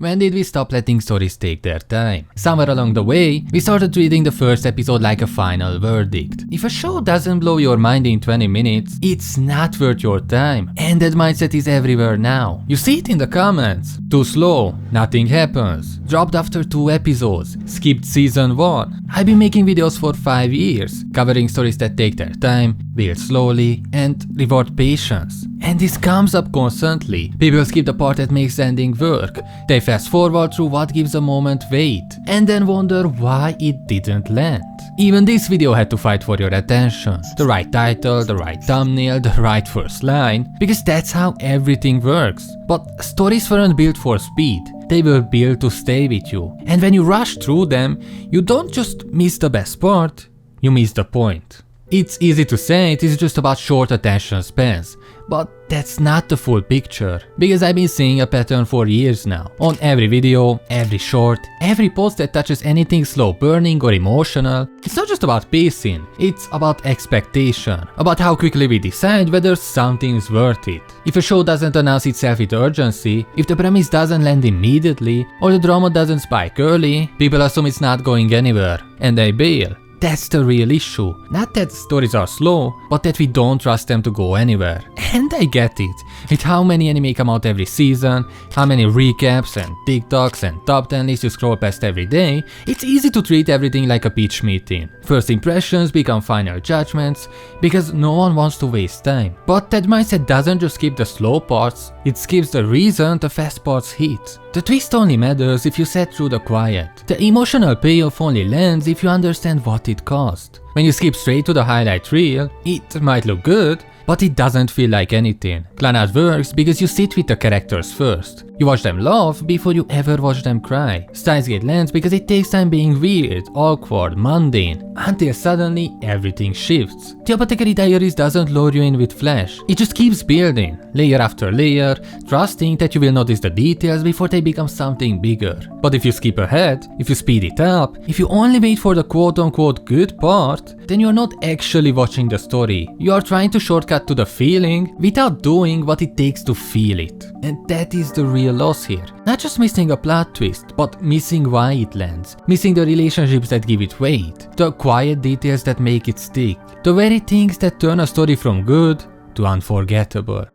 When did we stop letting stories take their time? Somewhere along the way, we started treating the first episode like a final verdict. If a show doesn't blow your mind in 20 minutes, it's not worth your time. And that mindset is everywhere now. You see it in the comments. Too slow, nothing happens. Dropped after 2 episodes, skipped season 1. I've been making videos for 5 years, covering stories that take their time, build slowly, and reward patience. And this comes up constantly. People skip the part that makes the ending work. They fast forward through what gives a moment weight, and then wonder why it didn't land. Even this video had to fight for your attention. The right title, the right thumbnail, the right first line, because that's how everything works. But stories weren't built for speed. They were built to stay with you. And when you rush through them, you don't just miss the best part, you miss the point. It's easy to say it is just about short attention spans, but that's not the full picture, because I've been seeing a pattern for years now. On every video, every short, every post that touches anything slow burning or emotional, it's not just about pacing, it's about expectation, about how quickly we decide whether something's worth it. If a show doesn't announce itself with urgency, if the premise doesn't land immediately, or the drama doesn't spike early, people assume it's not going anywhere, and they bail. That's the real issue. Not that stories are slow, but that we don't trust them to go anywhere. And I get it. With how many anime come out every season, how many recaps and TikToks and top 10 lists you scroll past every day, it's easy to treat everything like a pitch meeting. First impressions become final judgments, because no one wants to waste time. But that mindset doesn't just skip the slow parts, it skips the reason the fast parts hit. The twist only matters if you sit through the quiet. The emotional payoff only lands if you understand what it cost. When you skip straight to the highlight reel, it might look good, but it doesn't feel like anything. Clannad works because you sit with the characters first. You watch them laugh before you ever watch them cry. Steins Gate lands because it takes time being weird, awkward, mundane, until suddenly everything shifts. The Apothecary Diaries doesn't lure you in with flash. It just keeps building, layer after layer, trusting that you will notice the details before they become something bigger. But if you skip ahead, if you speed it up, if you only wait for the quote-unquote good part, then you are not actually watching the story. You are trying to shortcut to the feeling without doing what it takes to feel it. And that is the real loss here. Not just missing a plot twist, but missing why it lands. Missing the relationships that give it weight. The quiet details that make it stick. The very things that turn a story from good to unforgettable.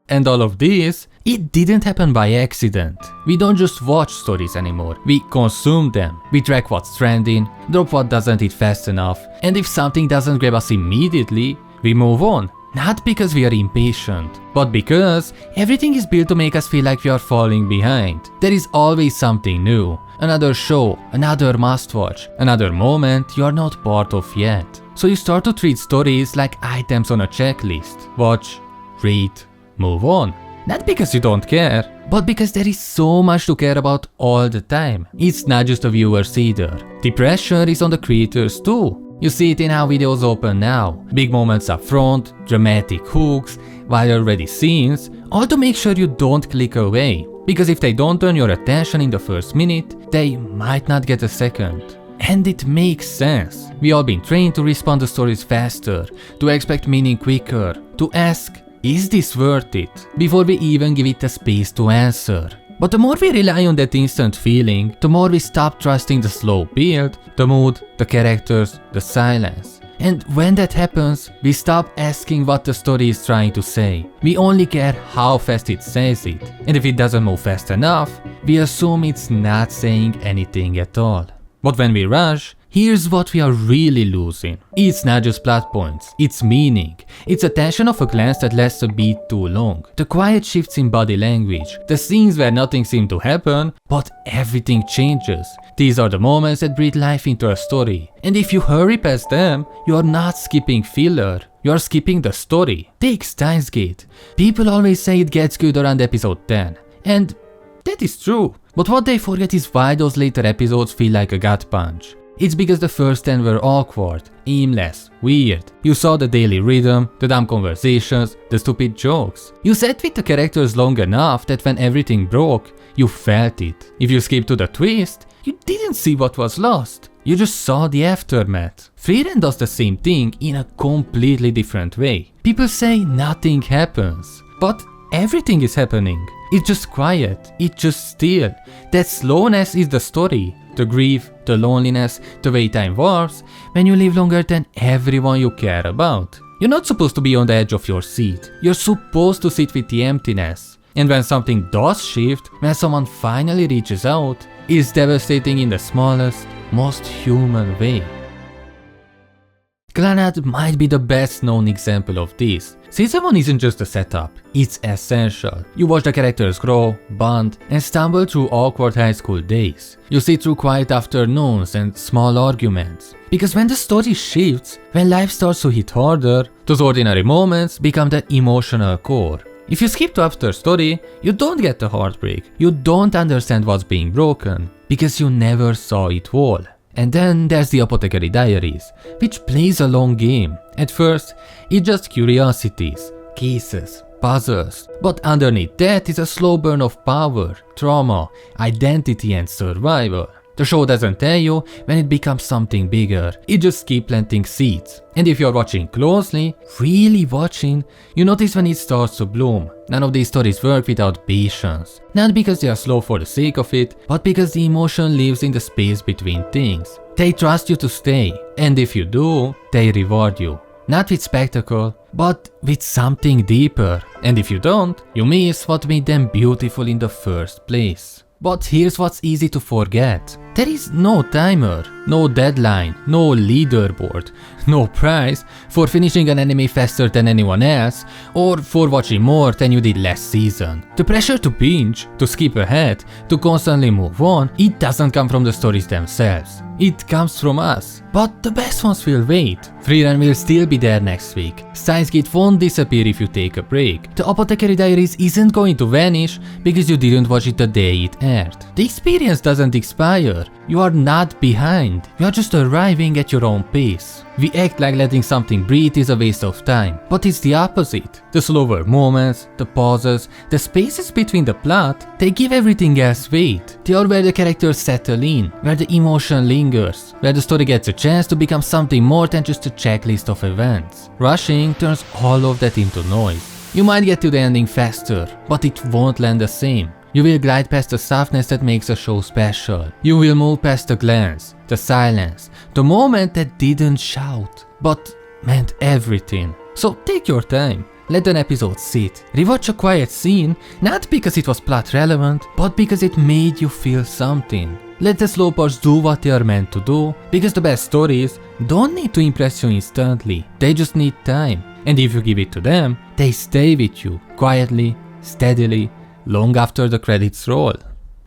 And all of this, it didn't happen by accident. We don't just watch stories anymore, we consume them. We track what's trending, drop what doesn't hit fast enough, and if something doesn't grab us immediately, we move on. Not because we are impatient, but because everything is built to make us feel like we are falling behind. There is always something new, another show, another must-watch, another moment you are not part of yet. So you start to treat stories like items on a checklist. Watch, read, move on. Not because you don't care, but because there is so much to care about all the time. It's not just the viewers either. The pressure is on the creators too. You see it in how videos open now. Big moments up front, dramatic hooks, viral-ready scenes, all to make sure you don't click away. Because if they don't turn your attention in the first minute, they might not get a second. And it makes sense. We all been trained to respond to stories faster, to expect meaning quicker, to ask, is this worth it? Before we even give it the space to answer. But the more we rely on that instant feeling, the more we stop trusting the slow build, the mood, the characters, the silence. And when that happens, we stop asking what the story is trying to say. We only care how fast it says it. And if it doesn't move fast enough, we assume it's not saying anything at all. But when we rush, here's what we are really losing. It's not just plot points, it's meaning. It's attention of a glance that lasts a beat too long. The quiet shifts in body language. The scenes where nothing seemed to happen, but everything changes. These are the moments that breathe life into a story. And if you hurry past them, you are not skipping filler. You are skipping the story. Take Steins Gate. People always say it gets good around episode 10. And that is true. But what they forget is why those later episodes feel like a gut punch. It's because the first 10 were awkward, aimless, weird. You saw the daily rhythm, the dumb conversations, the stupid jokes. You sat with the characters long enough that when everything broke, you felt it. If you skipped to the twist, you didn't see what was lost. You just saw the aftermath. Frieren does the same thing in a completely different way. People say nothing happens, but everything is happening. It's just quiet, it's just still. That slowness is the story. The grief, the loneliness, the way time warps when you live longer than everyone you care about. You're not supposed to be on the edge of your seat. You're supposed to sit with the emptiness. And when something does shift, when someone finally reaches out, it's devastating in the smallest, most human way. Clannad might be the best known example of this. Season 1 isn't just a setup, it's essential. You watch the characters grow, bond, and stumble through awkward high school days. You sit through quiet afternoons and small arguments. Because when the story shifts, when life starts to hit harder, those ordinary moments become the emotional core. If you skip to after story, you don't get the heartbreak. You don't understand what's being broken, because you never saw it all. And then there's the Apothecary Diaries, which plays a long game. At first, it's just curiosities, cases, puzzles, but underneath that is a slow burn of power, trauma, identity and survival. The show doesn't tell you when it becomes something bigger, it just keeps planting seeds. And if you're watching closely, really watching, you notice when it starts to bloom. None of these stories work without patience. Not because they are slow for the sake of it, but because the emotion lives in the space between things. They trust you to stay, and if you do, they reward you. Not with spectacle, but with something deeper. And if you don't, you miss what made them beautiful in the first place. But here's what's easy to forget. There is no timer, no deadline, no leaderboard, no prize for finishing an anime faster than anyone else or for watching more than you did last season. The pressure to binge, to skip ahead, to constantly move on, it doesn't come from the stories themselves. It comes from us. But the best ones will wait. Freerun will still be there next week. Steins Gate won't disappear if you take a break. The Apothecary Diaries isn't going to vanish because you didn't watch it the day it aired. The experience doesn't expire. You are not behind. You are just arriving at your own pace. We act like letting something breathe is a waste of time, but it's the opposite. The slower moments, the pauses, the spaces between the plot, they give everything else weight. They are where the characters settle in, where the emotion lingers, where the story gets a chance to become something more than just a checklist of events. Rushing turns all of that into noise. You might get to the ending faster, but it won't land the same. You will glide past the softness that makes a show special. You will move past the glance, the silence, the moment that didn't shout, but meant everything. So take your time, let an episode sit, rewatch a quiet scene, not because it was plot relevant, but because it made you feel something. Let the slow parts do what they are meant to do, because the best stories don't need to impress you instantly, they just need time. And if you give it to them, they stay with you, quietly, steadily, long after the credits roll.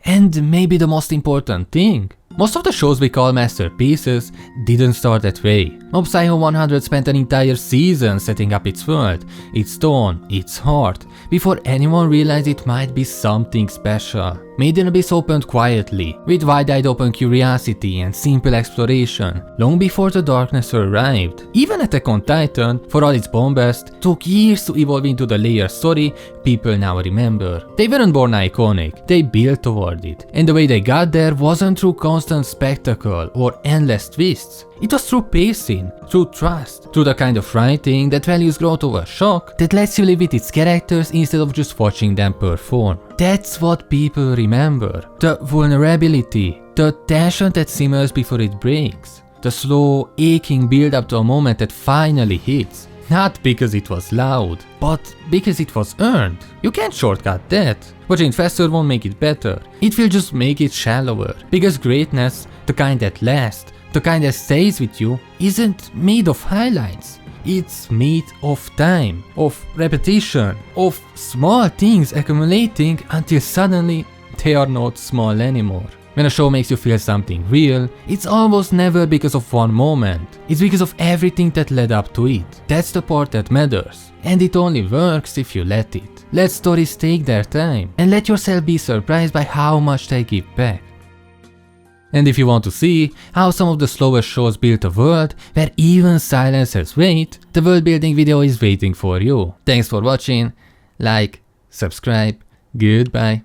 And maybe the most important thing, most of the shows we call masterpieces didn't start that way. Mob Psycho 100 spent an entire season setting up its world, its tone, its heart, before anyone realized it might be something special. Made in Abyss opened quietly, with wide-eyed open curiosity and simple exploration, long before the darkness arrived. Even Attack on Titan, for all its bombast, took years to evolve into the layered story people now remember. They weren't born iconic, they built toward it, and the way they got there wasn't through constant spectacle or endless twists. It was through pacing, through trust, through the kind of writing that values growth over shock, that lets you live with its characters instead of just watching them perform. That's what people remember. The vulnerability, the tension that simmers before it breaks, the slow, aching build up to a moment that finally hits. Not because it was loud, but because it was earned. You can't shortcut that. Watching faster won't make it better. It will just make it shallower. Because greatness, the kind that lasts, the kind that stays with you, isn't made of highlights. It's made of time, of repetition, of small things accumulating until suddenly they are not small anymore. When a show makes you feel something real, it's almost never because of one moment. It's because of everything that led up to it. That's the part that matters. And it only works if you let it. Let stories take their time, and let yourself be surprised by how much they give back. And if you want to see how some of the slowest shows built a world where even silence has weight, the world building video is waiting for you. Thanks for watching, like, subscribe, goodbye.